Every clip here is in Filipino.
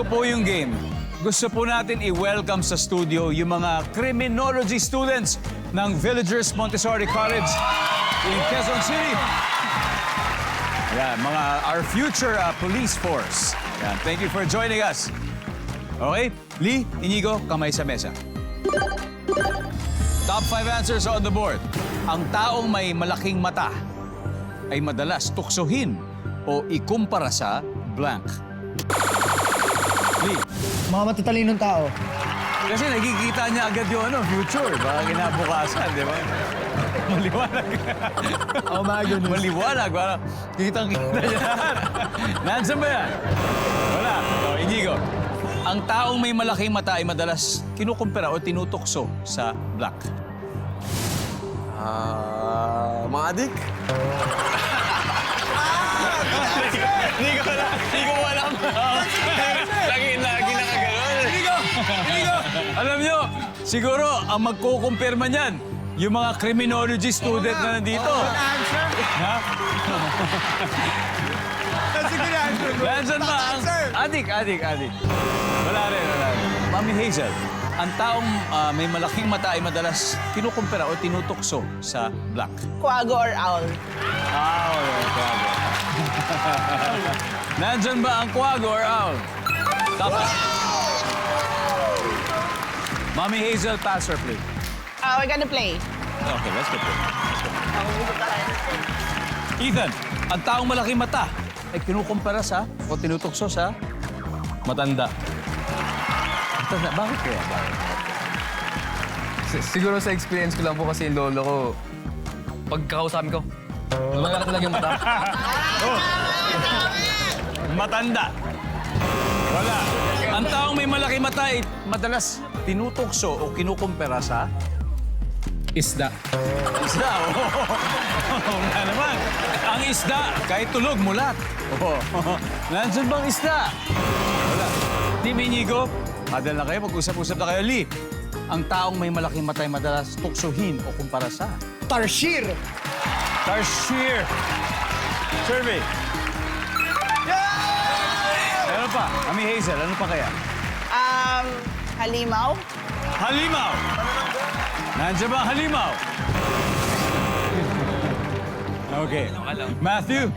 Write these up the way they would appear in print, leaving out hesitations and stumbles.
po yung game. Gusto po natin i-welcome sa studio yung mga criminology students ng Villagers Montessori College in Quezon City. Yan, our future police force. Yan, thank you for joining us. Okay, Lee, Inigo, kamay sa mesa. Top 5 answers on the board. Ang taong may malaking mata ay madalas tuksohin o ikumpara sa blank. Lee. Mga matatalinong tao. Kasi nakikita niya agad yung future. Baka kinabukasan, di ba? Maliwanag. Oh my goodness. Maliwanag. Parang kitang-kita niya. Nandiyan ba yan? Wala. O, Inigo. Ang taong may malaking mata ay madalas kinukumpara o tinutukso sa black. Mga adik? Hindi ko alam. Lagi nakagano'n. Inigo! Alam nyo, siguro ang magkukumpirma niyan, yung mga criminology student na nandito. Ha? Nandiyan ba ang... Adik. Wala rin. Mami Hazel, ang taong may malaking mata ay madalas kinukumpara o tinutukso sa black. Quago or owl? Quago. Nandyan ba ang quago or owl? Tama. Mami Hazel, pass or play? We're gonna play. Okay, let's go play. Ethan, ang taong malaking mata ay kinukumpara sa o tinutukso sa matanda. Matanda, bakit kaya? Siguro sa experience ko lang po kasi yung lolo ko, pagkakausapin ko, lumalaki talaga yung mata. Matanda. Wala. Ang taong may malaking mata ay madalas tinutukso o kinukumpara sa Isda. isda. Oo nga naman. Ang isda, kahit tulog, mulat. Nandiyan bang isda? Wala. Team Inigo, hadal na kayo, mag-usap-usap na kayo. Lee, ang taong may malaking mata ay madalas tuksohin o kumpara sa Tarshir! Tarshir. Survey. Ano pa? Ami Hazel, ano pa kaya? Halimaw? Halimaw. Nandiyan ba ang halimaw? Okay. Matthew,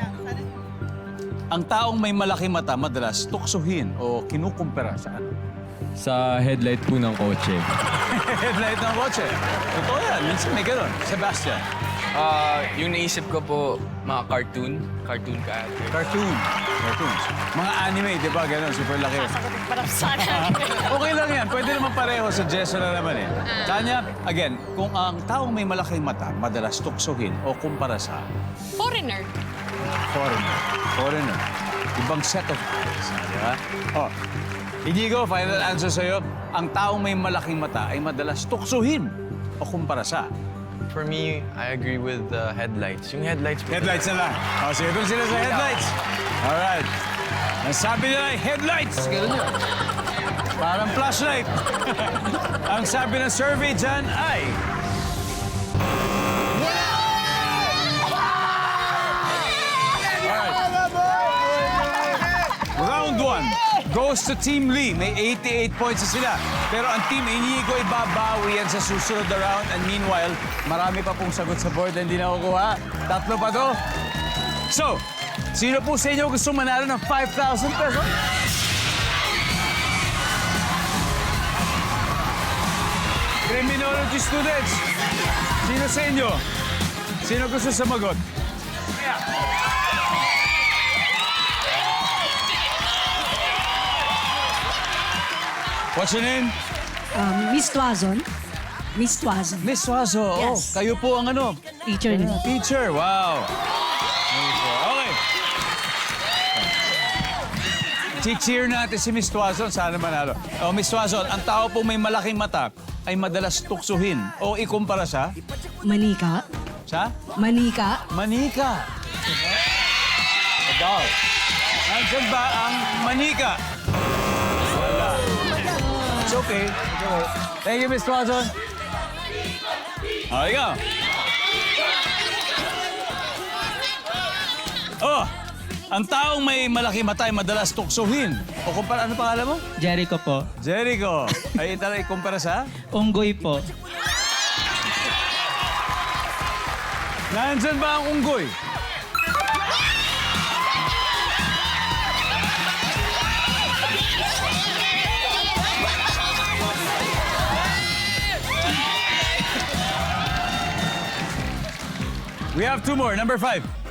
ang taong may malaking mata madalas tuksohin o kinukumpara sa ano? Sa headlight po ng kotse. Headlight ng kotse. Totoo yan. Minsan may ganun. Sebastian. Yung naisip ko po, mga cartoon character. Cartoons. Mga anime, di ba? Ganun, super laki. Parang sana. Okay lang yan. Pwede naman pareho. Suggestion na naman eh. Tanya, again, kung ang taong may malaking mata madalas tuksohin o kumpara sa Foreigner. foreigner. Ibang set of eyes. Di ba? Oh. Inigo, final answer sa'yo. Ang taong may malaking mata ay madalas tuksohin o kumpara sa For me, I agree with the headlights. Yung headlights po. headlights na lang. O, sige, doon sila sa headlights. Alright. Ang sabi nila ay headlights. Ganun yun. Parang flashlight. Ang sabi ng survey dyan ay... Round 1 goes to Team Lee. May 88 points na sila. Pero ang Team Inigo ay babawi yan sa susunod na round. And meanwhile, marami pa pong sagot sa board na hindi nakukuha. 3 pa to. So, sino po sa inyo gusto manalo ng 5,000 pesos? Criminology students. Sino sa inyo? Sino gusto sumagot? What's your name? Miss Tuazon. Miss Tuazon. Miss Suazo. Yes. Oh, kayo po ang ano? Teacher niyo. Teacher. Wow. Okay. Cheer natin si Miss Tuazon. Sana manalo. Oh, Miss Tuazon, ang tao po may malaking mata ay madalas tuksuhin o ikumpara sa? Manika. Sa? Manika. Manika. Ikaw. Nandiyan ba ang manika? Wala. It's okay. Thank you, Miss Tuazon. Ikaw. Oh, Ang taong may malaki mata ay madalas tuksohin. O kumpara, ano pangalan mo? Jericho po. Jericho. Ay tara, ikumpara sa? Unggoy po. Nandyan ba ang unggoy? We have two more. Number 5.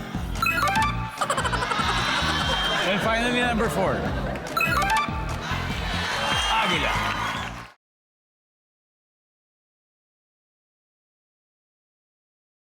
And finally, number 4. Agila.